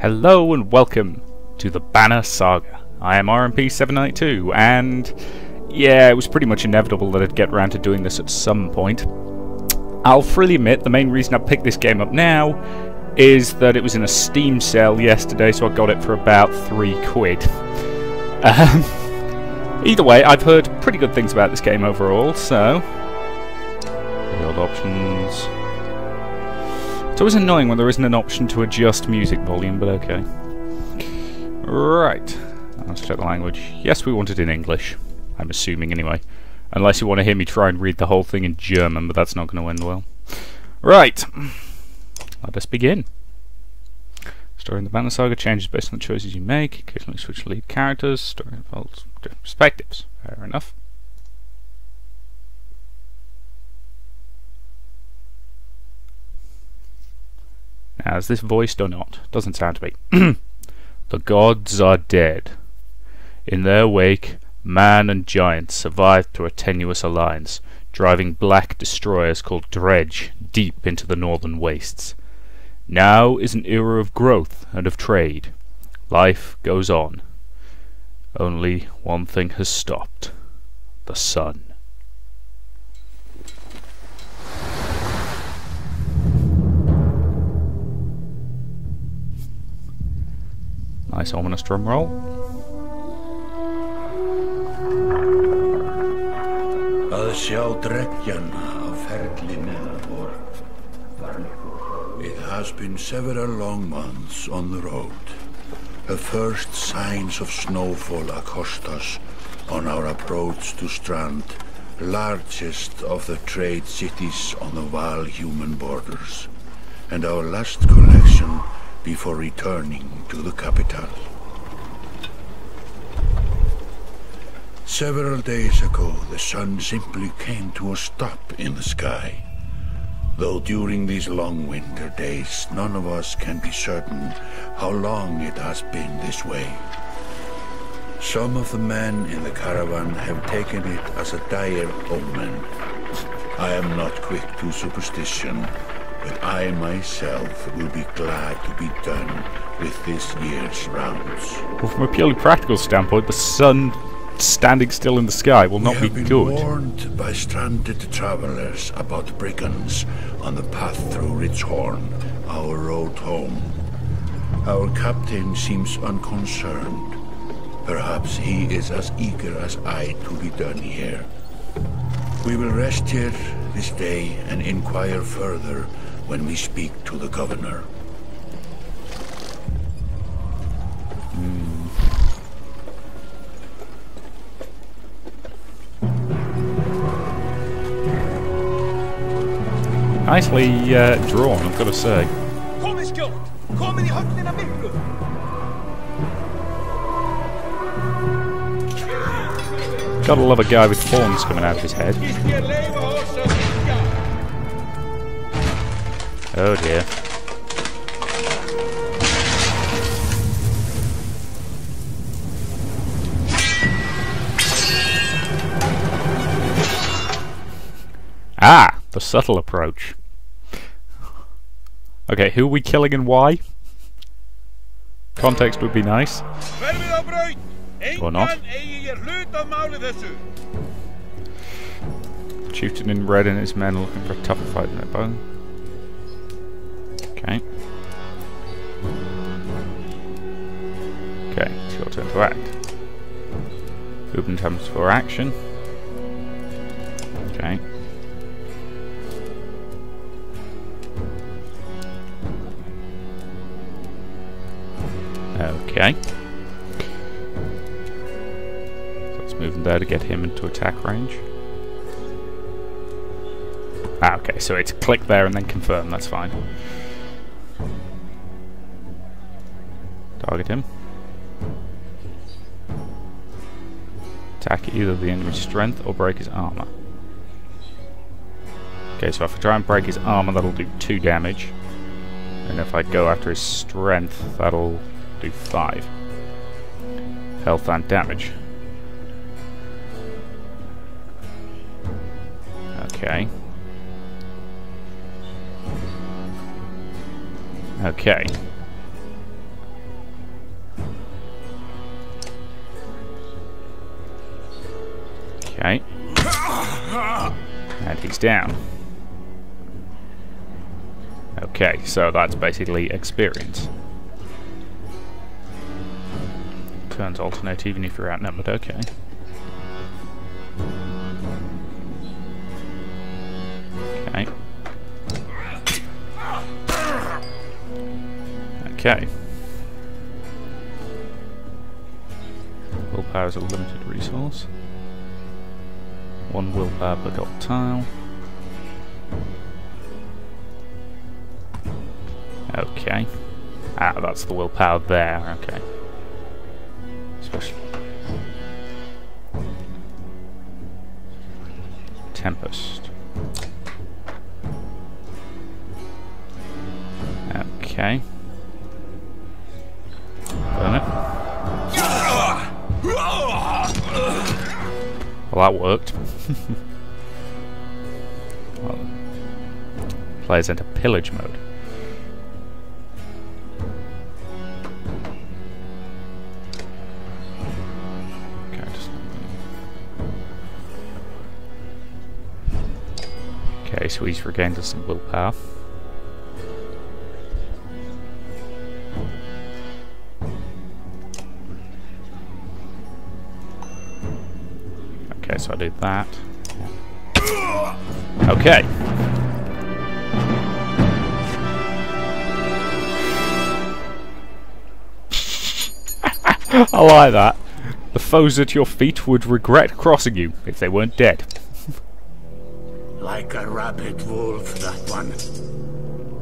Hello and welcome to the Banner Saga. I am RMP792 and yeah, it was pretty much inevitable that I'd get around to doing this at some point. I'll freely admit the main reason I picked this game up now is that it was in a Steam sale yesterday, so I got it for about £3. Either way, I've heard pretty good things about this game overall, so... Build options... It's always annoying when there isn't an option to adjust music volume, but okay. Right. Let's check the language. Yes, we want it in English. I'm assuming anyway. Unless you want to hear me try and read the whole thing in German, but that's not going to end well. Right. Let us begin. Story in the Banner Saga changes based on the choices you make. Occasionally switch lead characters. Story involves different perspectives. Fair enough. Now, is this voiced or not? Doesn't sound to be. The gods are dead. In their wake, man and giant survived through a tenuous alliance, driving black destroyers called Dredge deep into the northern wastes. Now is an era of growth and of trade. Life goes on. Only one thing has stopped. The sun. Nice ominous drum roll. Að sjá dreggjan á ferli neðanbor. It has been several long months on the road. The first signs of snowfall accost us on our approach to Strand, largest of the trade cities on the Val-human borders, and our last collection before returning to the capital. Several days ago, the sun simply came to a stop in the sky. Though during these long winter days, none of us can be certain how long it has been this way. Some of the men in the caravan have taken it as a dire omen. I am not quick to superstition, but I myself will be glad to be done with this year's rounds. Well, from a purely practical standpoint, the sun standing still in the sky will not be good. We have been warned by stranded travelers about brigands on the path through Ridgehorn, our road home. Our captain seems unconcerned. Perhaps he is as eager as I to be done here. We will rest here this day and inquire further when we speak to the governor. Nicely drawn, I've got to say. Gotta love a guy with horns coming out of his head. Oh dear. Ah! The subtle approach. Okay, who are we killing and why? Context would be nice. Or not. Chieftain in red and his men looking for a tougher fight than their bone. Okay. Okay, it's your turn to act. Open comes for action. Okay. Okay. So let's move him there to get him into attack range. Ah, okay, so it's click there and then confirm, that's fine. Target him. Attack either the enemy's strength or break his armor. Okay, so if I try and break his armor, that'll do 2 damage. And if I go after his strength, that'll do 5 health and damage. Okay. Okay. these down. Okay, so that's basically experience. Turns alternate even if you're outnumbered, okay. Okay. Okay. Willpower is a limited resource. 1 willpower per gold tile. Okay. Ah, that's the willpower there, okay. Special. Tempest. Okay. Burn it. Well, that worked. Well, players enter pillage mode. Okay, so he's regained us some willpower. Okay, so I do that. Okay. I like that. The foes at your feet would regret crossing you if they weren't dead. Like a rabid wolf, that one.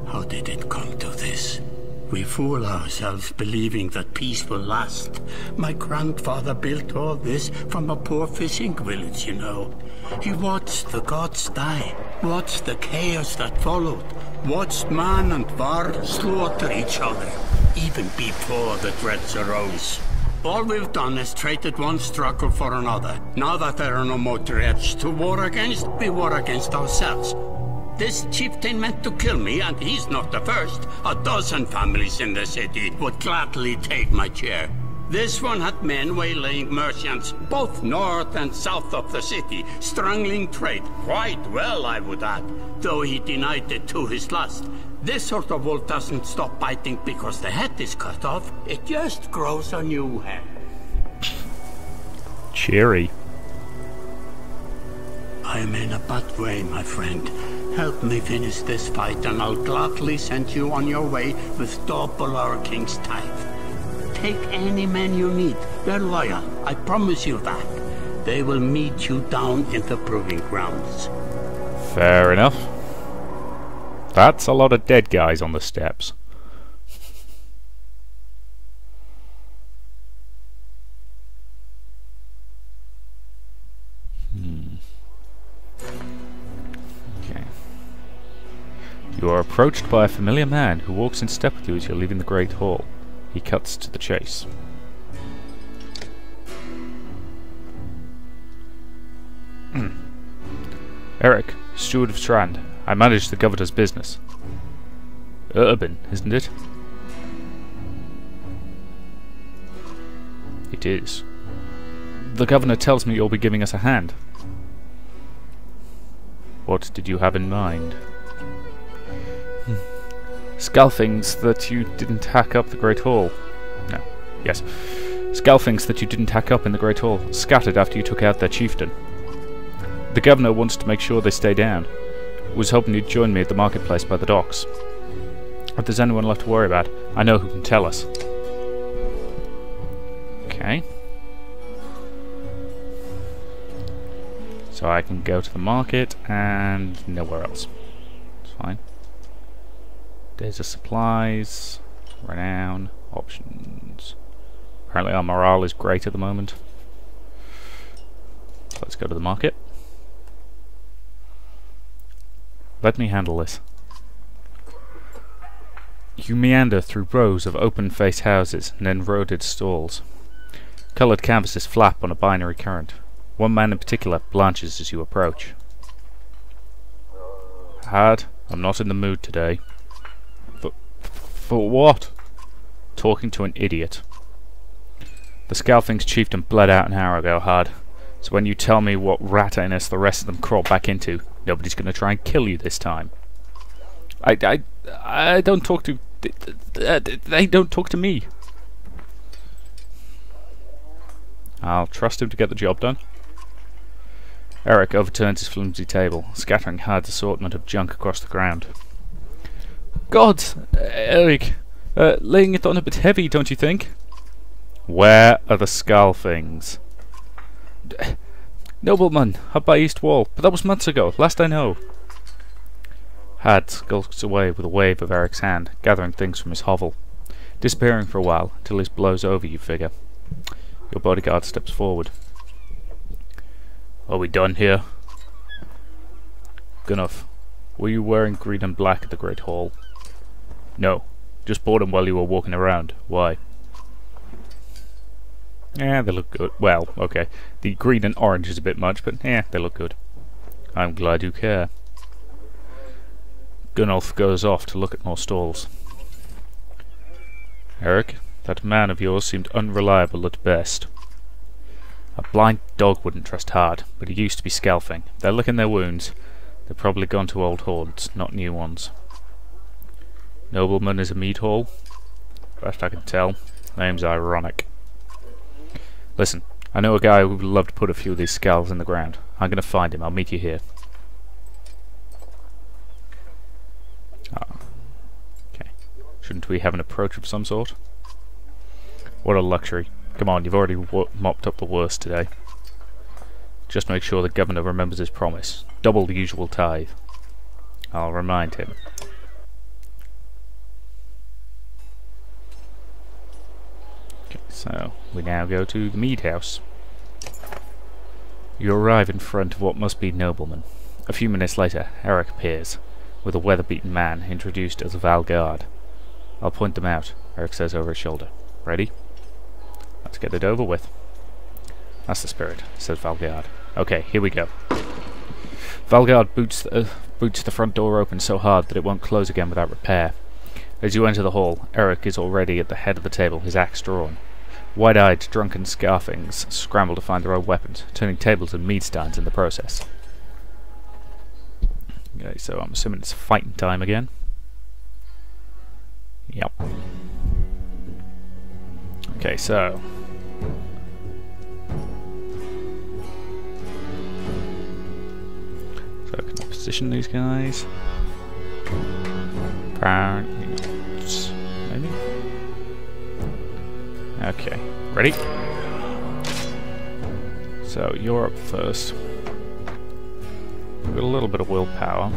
How did it come to this? We fool ourselves believing that peace will last. My grandfather built all this from a poor fishing village, you know. He watched the gods die, watched the chaos that followed, watched man and var slaughter each other, even before the dreads arose. All we've done is traded one struggle for another. Now that there are no more dreads to war against, we war against ourselves. This chieftain meant to kill me, and he's not the first. A dozen families in the city would gladly take my chair. This one had men waylaying merchants, both north and south of the city, strangling trade. Quite well, I would add, though he denied it to his last. This sort of wolf doesn't stop biting because the head is cut off. It just grows a new head. Cheery. I'm in a bad way, my friend. Help me finish this fight and I'll gladly send you on your way with double our king's tithe. Take any men you need. They're loyal, I promise you that. They will meet you down in the proving grounds. Fair enough. That's a lot of dead guys on the steps. Okay. You are approached by a familiar man who walks in step with you as you're leaving the Great Hall. He cuts to the chase. Eric, steward of Strand. I manage the governor's business. Urban, isn't it? It is. The governor tells me you'll be giving us a hand. What did you have in mind? Scalfings that you didn't hack up the Great Hall. No. Yes. Scalfings that you didn't hack up in the Great Hall, scattered after you took out their chieftain. The governor wants to make sure they stay down. Was hoping you'd join me at the marketplace by the docks. If there's anyone left to worry about, I know who can tell us. Okay. So I can go to the market and nowhere else. It's fine. Days of supplies, renown, options. Apparently our morale is great at the moment. So let's go to the market. Let me handle this. You meander through rows of open-faced houses and eroded stalls. Coloured canvases flap on a binary current. One man in particular blanches as you approach. Hard, I'm not in the mood today. For what? Talking to an idiot. The Scalfing's chieftain bled out an hour ago, Hard. So when you tell me what rat anus the rest of them crawled back into, Nobody's going to try and kill you this time. I don't talk to... They don't talk to me. I'll trust him to get the job done. Eric overturns his flimsy table, scattering Had's assortment of junk across the ground. God, Eric, laying it on a bit heavy, don't you think? Where are the skull things? Nobleman, up by East Wall, but that was months ago, last I know. Had skulks away with a wave of Eric's hand, gathering things from his hovel, disappearing for a while, till he blows over, you figure. Your bodyguard steps forward. Are we done here? Good enough. Were you wearing green and black at the Great Hall? No. Just bought them while you were walking around. Why? Yeah, they look good. Well, okay. The green and orange is a bit much, but yeah, they look good. I'm glad you care. Gunnulf goes off to look at more stalls. Eric, that man of yours seemed unreliable at best. A blind dog wouldn't trust hard, but he used to be scalping. They're licking their wounds. They've probably gone to old hoards, not new ones. Nobleman is a meat hall? Best I can tell. Name's ironic. Listen, I know a guy who would love to put a few of these skulls in the ground. I'm going to find him. I'll meet you here. Okay. Shouldn't we have an approach of some sort? What a luxury. Come on, you've already mopped up the worst today. Just make sure the governor remembers his promise. Double the usual tithe. I'll remind him. Okay, so we now go to the mead house. You arrive in front of what must be noblemen. A few minutes later, Eric appears, with a weather-beaten man introduced as a Valgard. I'll point them out, Eric says over his shoulder. Ready? Let's get it over with. That's the spirit, says Valgard. Okay, here we go. Valgard boots the front door open so hard that it won't close again without repair. As you enter the hall, Eric is already at the head of the table, his axe drawn. Wide-eyed, drunken scarfings scramble to find their own weapons, turning tables and mead stands in the process. Okay, so I'm assuming it's fighting time again. Yep. Okay, so can I position these guys? Maybe? Okay, ready? So you're up first. We've got a little bit of willpower.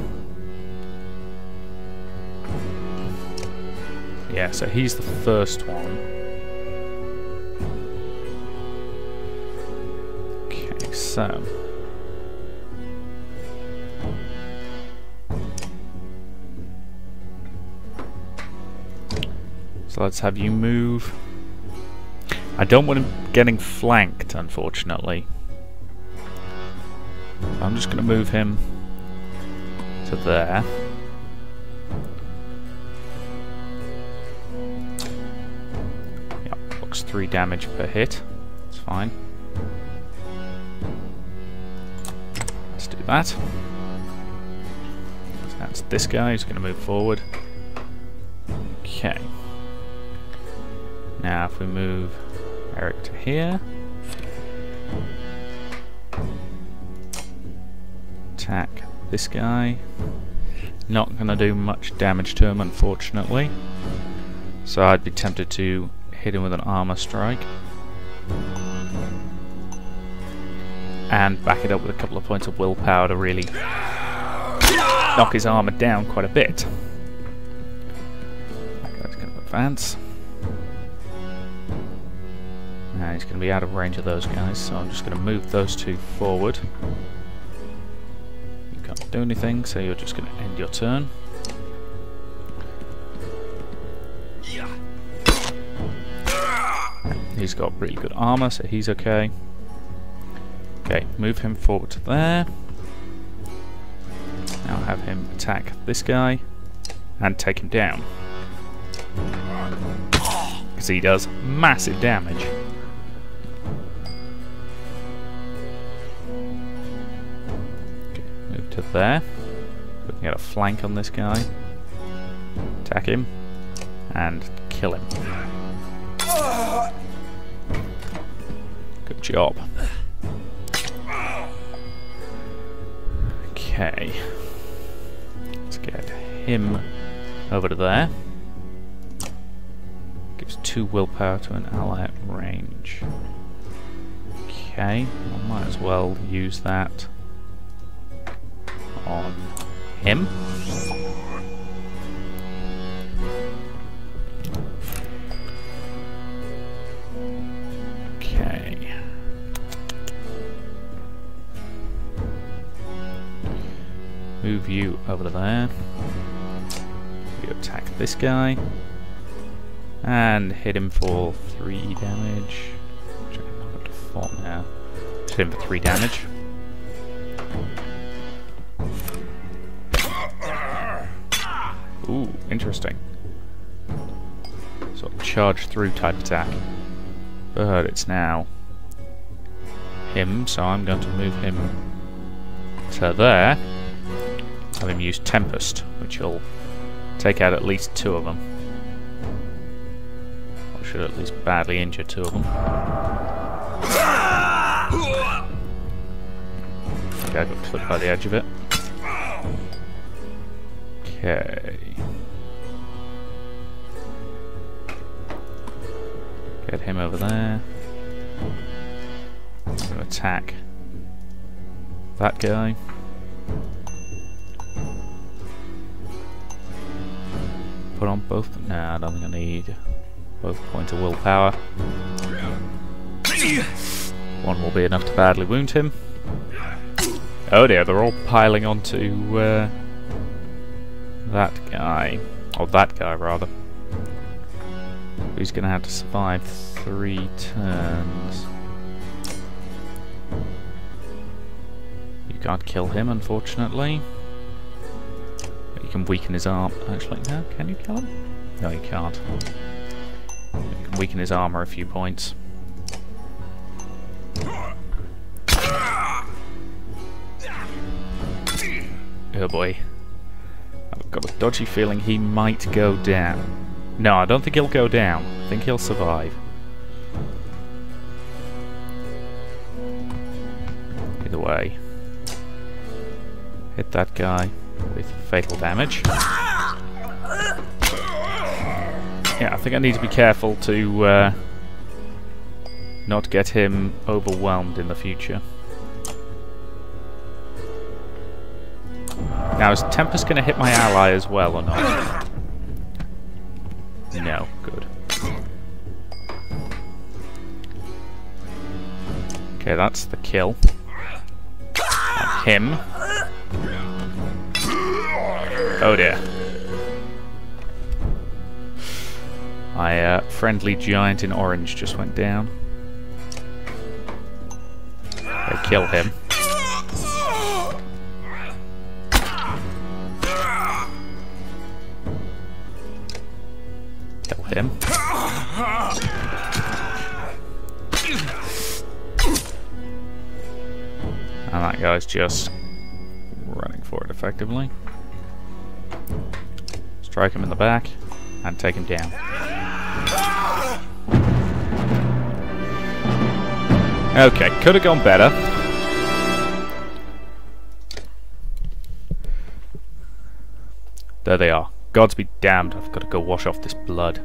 Yeah, so he's the first one. Okay, so let's have you move. I don't want him getting flanked, unfortunately. I'm just going to move him to there. Yep, looks 3 damage per hit. That's fine. Let's do that. So that's this guy who's going to move forward. Okay. Now if we move Eric to here. Attack this guy. Not going to do much damage to him, unfortunately. So I'd be tempted to hit him with an armor strike. And back it up with a couple of points of willpower to really knock his armor down quite a bit. That guy's going to advance. Now he's going to be out of range of those guys, so I'm just going to move those 2 forward. You can't do anything, so you're just going to end your turn. He's got really good armor, so he's okay. Okay, move him forward to there. Now have him attack this guy and take him down. Because he does massive damage. to there. We can get a flank on this guy. Attack him. And kill him. Good job. Okay. Let's get him over to there. Gives 2 willpower to an ally at range. Okay, I might as well use that on him. Okay. Move you over there. You attack this guy. And hit him for 3 damage. Which I'm not up to 4 now. Just hit him for 3 damage. Ooh, interesting. Sort of charge through type attack. But it's now him, so I'm going to move him to there. Have him use Tempest, which will take out at least 2 of them. Or should at least badly injure 2 of them. Okay, I got clipped by the edge of it. Okay. Get him over there. I'm going to attack that guy. Put on both. Nah, I don't think I need both points of willpower. 1 will be enough to badly wound him. Oh dear, they're all piling onto that guy. Or that guy, rather. He's going to have to survive 3 turns. You can't kill him, unfortunately. You can weaken his arm. Actually, no, can you kill him? No, you can't. You can weaken his armor a few points. Oh boy. I've got a dodgy feeling he might go down. No, I don't think he'll go down. I think he'll survive. Either way. Hit that guy with fatal damage. Yeah, I think I need to be careful to not get him overwhelmed in the future. Now, is Tempest going to hit my ally as well or not? No, good. Okay, that's the kill. And him. Oh dear. My friendly giant in orange just went down. Okay, kill him. Kill him. And that guy's just running for it effectively. Strike him in the back and take him down. Okay, could have gone better. There they are. Gods be damned, I've got to go wash off this blood.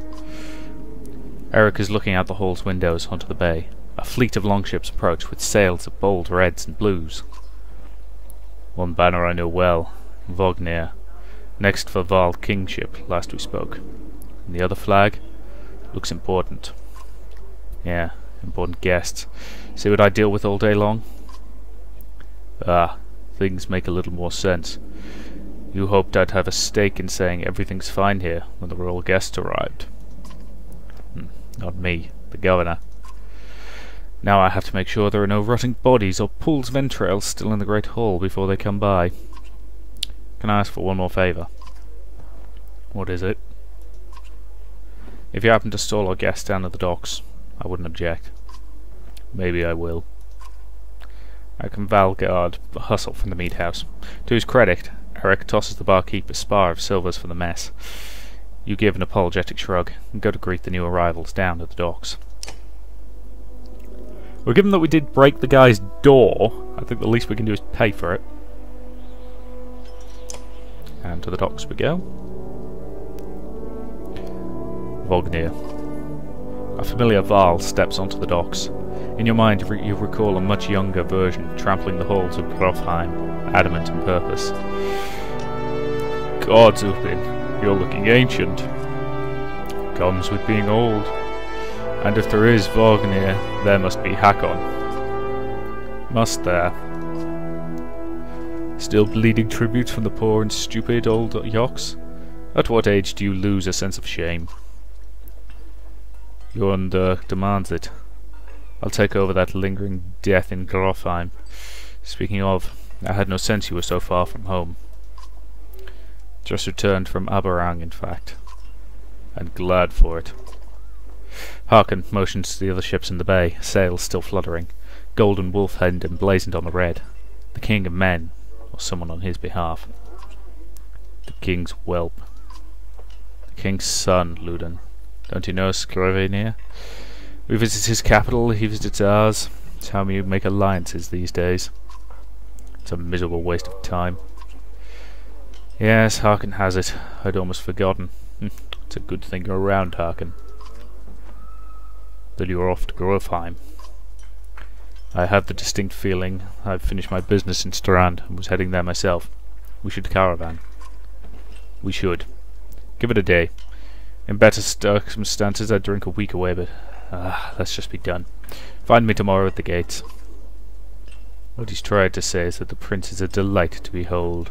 Eric is looking out the hall's windows onto the bay. A fleet of longships approach with sails of bold reds and blues. One banner I know well, Vognir. Next for Val Kingship, last we spoke. And the other flag looks important. Yeah, important guests. See what I deal with all day long? Ah, things make a little more sense. You hoped I'd have a stake in saying everything's fine here when the royal guests arrived. Not me, the governor. Now I have to make sure there are no rotting bodies or pools of entrails still in the great hall before they come by. Can I ask for one more favour? What is it? If you happen to stall our guests down at the docks, I wouldn't object. Maybe I will. How can Valgard hustle from the meat house? To his credit, Eric tosses the barkeep a spar of silvers for the mess. You give an apologetic shrug and go to greet the new arrivals down at the docks. Well, given that we did break the guy's door, I think the least we can do is pay for it. And to the docks we go. Vognir. A familiar Varl steps onto the docks. In your mind you recall a much younger version trampling the halls of Grofheim, adamant in purpose. Gods, Upin, you're looking ancient. Comes with being old. And if there is Vognir, there must be Hakon. Must there? Still bleeding tributes from the poor and stupid old Yoks? At what age do you lose a sense of shame? Yonder demands it. I'll take over that lingering death in Grofheim. Speaking of, I had no sense you were so far from home. Just returned from Aberang, in fact. And glad for it. Harkin motions to the other ships in the bay, sails still fluttering, golden wolf-head emblazoned on the red. The king of men, or someone on his behalf. The king's whelp. The king's son, Luden. Don't you know Scrivenir? We visit his capital, he visits ours. It's how we make alliances these days. It's a miserable waste of time. Yes, Harkin has it. I'd almost forgotten. It's a good thing you're around, Harkin. That you're off to Grofheim. I have the distinct feeling I've finished my business in Strand and was heading there myself. We should caravan. We should. Give it a day. In better circumstances I'd drink a week away, but let's just be done. Find me tomorrow at the gates. What he's tried to say is that the prince is a delight to behold.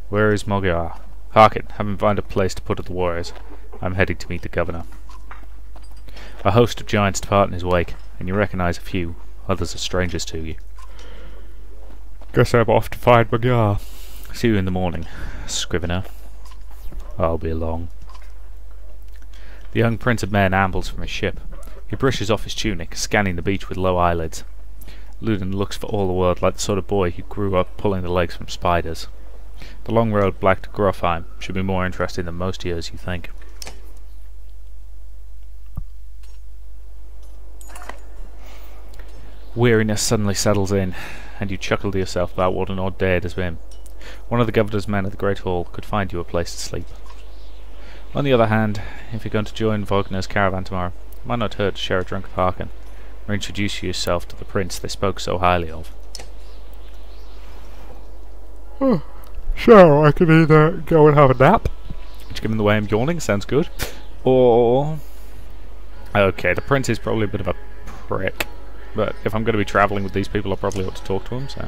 Where is Mogar? Harkin, have him find a place to put at the warriors. I'm heading to meet the governor. A host of giants depart in his wake, and you recognize a few. Others are strangers to you. Guess I'm off to find Mogar. See you in the morning, Scrivener. I'll be along. The young prince of men ambles from his ship. He brushes off his tunic, scanning the beach with low eyelids. Luden looks for all the world like the sort of boy who grew up pulling the legs from spiders. The long road back to Grofheim should be more interesting than most years, you think. Weariness suddenly settles in, and you chuckle to yourself about what an odd day it has been. One of the governor's men at the Great Hall could find you a place to sleep. On the other hand, if you're going to join Vognir's caravan tomorrow, it might not hurt to share a drink of Harkin, or introduce yourself to the prince they spoke so highly of. Oh, so I can either go and have a nap, Which, given the way I'm yawning, sounds good. Or... okay, the prince is probably a bit of a prick. But if I'm going to be travelling with these people, I probably ought to talk to him, so...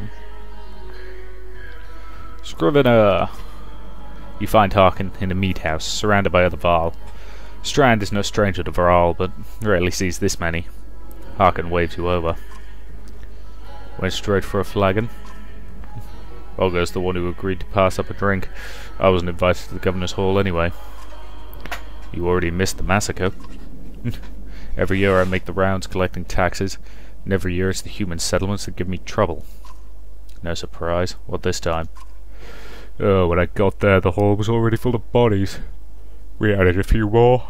Scrivener! You find Harkin in a meat house, surrounded by other Varl. Strand is no stranger to Varl, but rarely sees this many. Harkin waves you over. Went straight for a flagon. Olga's the one who agreed to pass up a drink. I wasn't invited to the governor's hall anyway. You already missed the massacre. Every year I make the rounds collecting taxes, and every year it's the human settlements that give me trouble. No surprise. What this time? Oh, when I got there the hall was already full of bodies. We added a few more.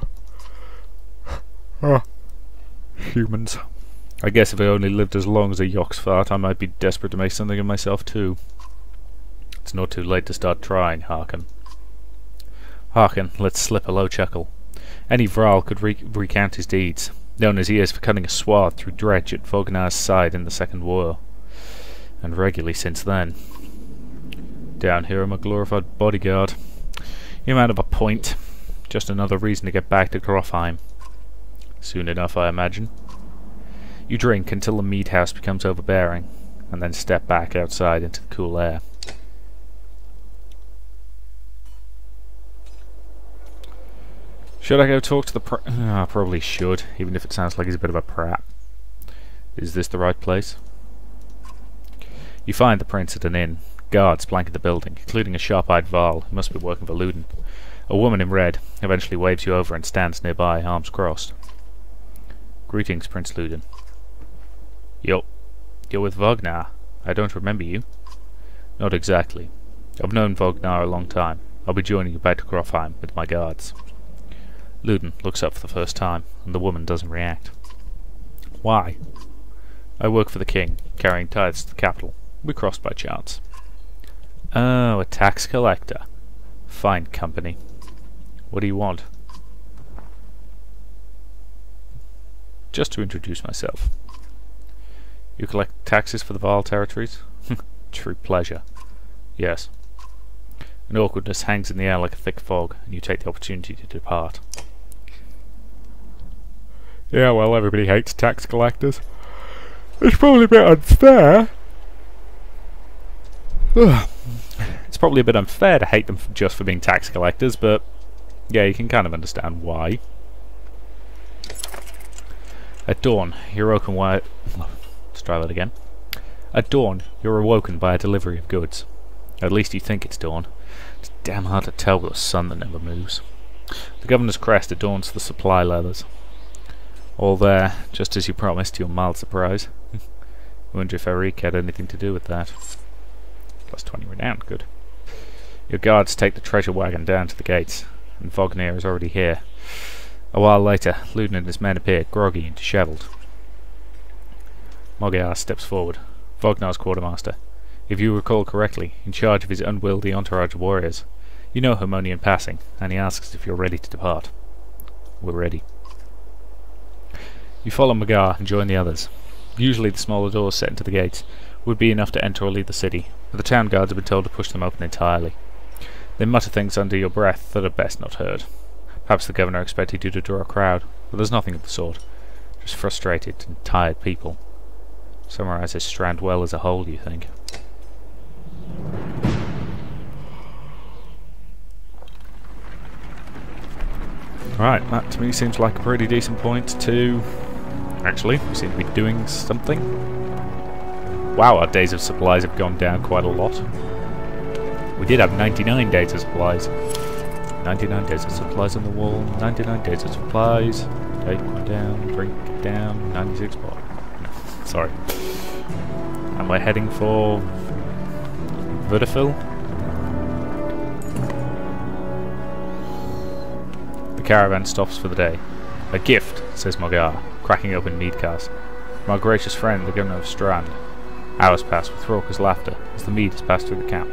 Humans. I guess if I only lived as long as a Yox fart, I might be desperate to make something of myself too. It's not too late to start trying, Harkin. Harkin lets slip a low chuckle. Any Vrall could recount his deeds, known as he is for cutting a swath through Dredge at Vognar's side in the Second War, and regularly since then. Down here I'm a glorified bodyguard. You might have a point. Just another reason to get back to Grofheim. Soon enough, I imagine. You drink until the meat house becomes overbearing, and then step back outside into the cool air. Should I go talk to the I probably should, even if it sounds like he's a bit of a prat. Is this the right place? You find the prince at an inn. Guards blanket the building, including a sharp-eyed Varl who must be working for Luden. A woman in red eventually waves you over and stands nearby, arms crossed. Greetings, Prince Luden. Yup. You're with Wagner. I don't remember you. Not exactly. I've known Wagner a long time. I'll be joining you back to Grofheim with my guards. Luden looks up for the first time, and the woman doesn't react. Why? I work for the king, carrying tithes to the capital. We crossed by chance. Oh, a tax collector. Fine company. What do you want? Just to introduce myself. You collect taxes for the Vaal territories? True pleasure. Yes. An awkwardness hangs in the air like a thick fog, and you take the opportunity to depart. Yeah, well, everybody hates tax collectors. It's probably a bit unfair. It's probably a bit unfair to hate them just for being tax collectors, but yeah, you can kind of understand why. At dawn, you're awoken by... Let's try that again. At dawn, you're awoken by a delivery of goods. At least you think it's dawn. It's damn hard to tell with a sun that never moves. The governor's crest adorns the supply leathers. All there, just as you promised, to your mild surprise. Wonder if Eric had anything to do with that. Plus 20 renown, good. Your guards take the treasure wagon down to the gates, and Wagner is already here. A while later, Luden and his men appear, groggy and dishevelled. Magyar steps forward, Wagner's quartermaster. If you recall correctly, in charge of his unwieldy entourage of warriors. You know him only in passing, and he asks if you're ready to depart. We're ready. You follow Magyar and join the others. Usually the smaller doors set into the gates would be enough to enter or leave the city, but the town guards have been told to push them open entirely. They mutter things under your breath that are best not heard. Perhaps the governor expected you to draw a crowd, but there's nothing of the sort. Just frustrated and tired people. Summarizes Strand well as a whole, you think? Right, that to me seems like a pretty decent point to... Actually, we seem to be doing something. Wow, our days of supplies have gone down quite a lot. We did have 99 days of supplies. 99 days of supplies on the wall, 99 days of supplies. Take one down, drink it down, 96 bar. Sorry. Am I heading for... Vertifil? The caravan stops for the day. A gift, says Magyar, cracking open mead cask. From our gracious friend, the governor of Strand. Hours pass with raucous laughter as the mead is passed through the camp.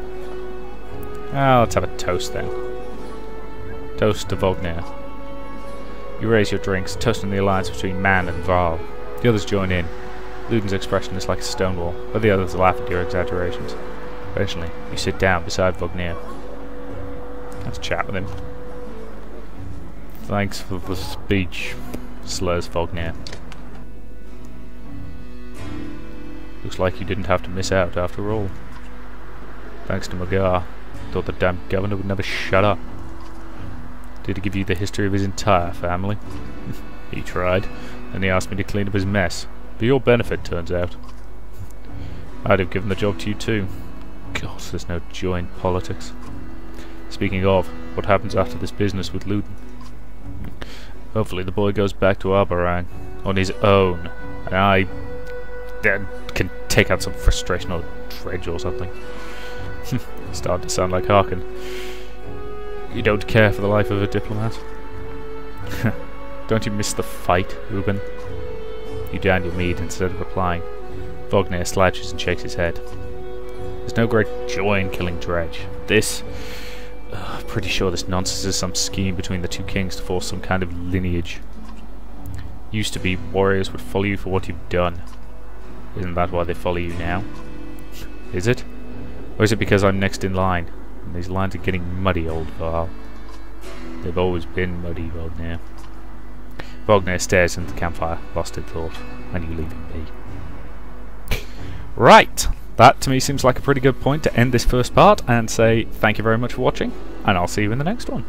Ah, let's have a toast then. Toast to Wagner. You raise your drinks, toasting the alliance between man and Vaal. The others join in. Luden's expression is like a stonewall, but the others laugh at your exaggerations. Eventually, you sit down beside Wagner. Let's chat with him. Thanks for the speech, slurs Wagner. Looks like you didn't have to miss out after all. Thanks to Magyar. Thought the damn governor would never shut up. Did he give you the history of his entire family? He tried, and he asked me to clean up his mess. For your benefit, turns out. I'd have given the job to you too. God, there's no joy in politics. Speaking of, what happens after this business with Luden? Hopefully the boy goes back to Arbarang on his own, and I can take out some frustration or dredge or something. Starting to sound like Harkin. You don't care for the life of a diplomat? Don't you miss the fight, Ruben? You down your mead instead of replying. Wagner slouches and shakes his head. There's no great joy in killing Dredge. This... pretty sure this nonsense is some scheme between the two kings to force some kind of lineage. Used to be warriors would follow you for what you've done. Isn't that why they follow you now? Is it? Or is it because I'm next in line? And these lines are getting muddy, old Vaal. They've always been muddy, Wagner. Wagner stares into the campfire, lost in thought, and you leave him be. Right! That to me seems like a pretty good point to end this first part and say thank you very much for watching, and I'll see you in the next one.